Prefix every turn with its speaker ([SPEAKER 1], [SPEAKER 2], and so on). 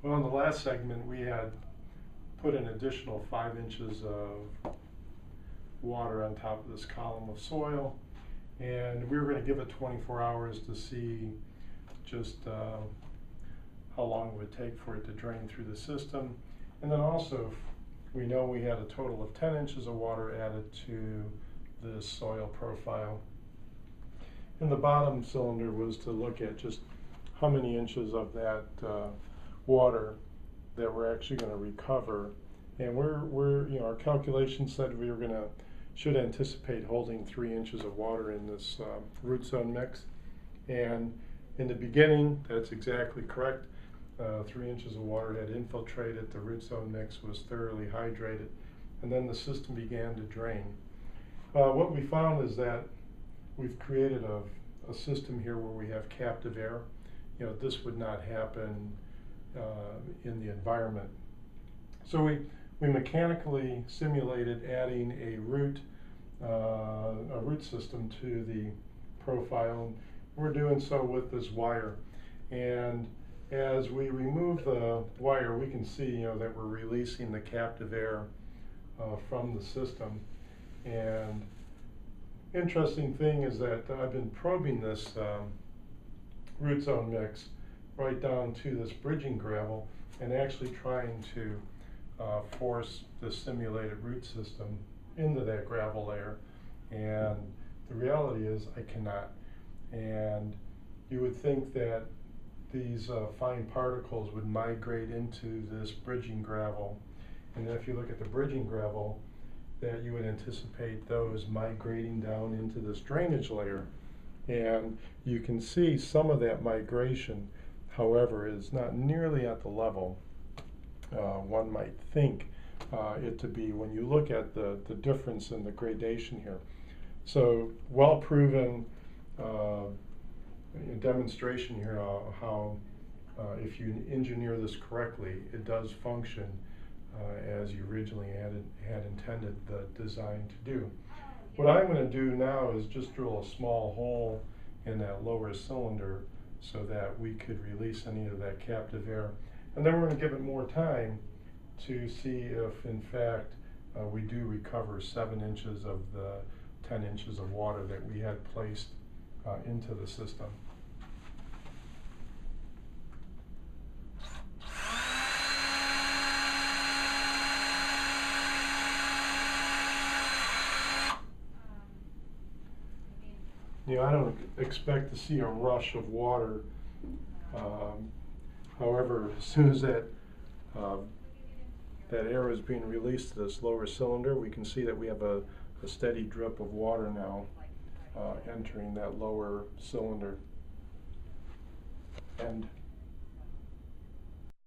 [SPEAKER 1] Well, in the last segment, we had put an additional 5 inches of water on top of this column of soil, and we were going to give it 24 hours to see just how long it would take for it to drain through the system. And then also, we know we had a total of 10 inches of water added to this soil profile. And the bottom cylinder was to look at just how many inches of that water that we're actually going to recover. And our calculations said we were should anticipate holding 3 inches of water in this root zone mix. And in the beginning, that's exactly correct. 3 inches of water had infiltrated, the root zone mix was thoroughly hydrated, and then the system began to drain. What we found is that we've created a system here where we have captive air. This would not happen in the environment. So we mechanically simulated adding a root system to the profile. We're doing so with this wire, and as we remove the wire, we can see that we're releasing the captive air from the system. And interesting thing is that I've been probing this root zone mix right down to this bridging gravel and actually trying to force the simulated root system into that gravel layer. And the reality is I cannot. And you would think that these fine particles would migrate into this bridging gravel. And then if you look at the bridging gravel, that you would anticipate those migrating down into this drainage layer. And you can see some of that migration, however, is not nearly at the level one might think it to be when you look at the difference in the gradation here. So well proven demonstration here how if you engineer this correctly, it does function as you originally had intended the design to do. What I'm going to do now is just drill a small hole in that lower cylinder so that we could release any of that captive air. And then we're going to give it more time to see if in fact we do recover 7 inches of the 10 inches of water that we had placed into the system. I don't expect to see a rush of water. However, as soon as that air is being released to this lower cylinder, we can see that we have a steady drip of water now entering that lower cylinder. And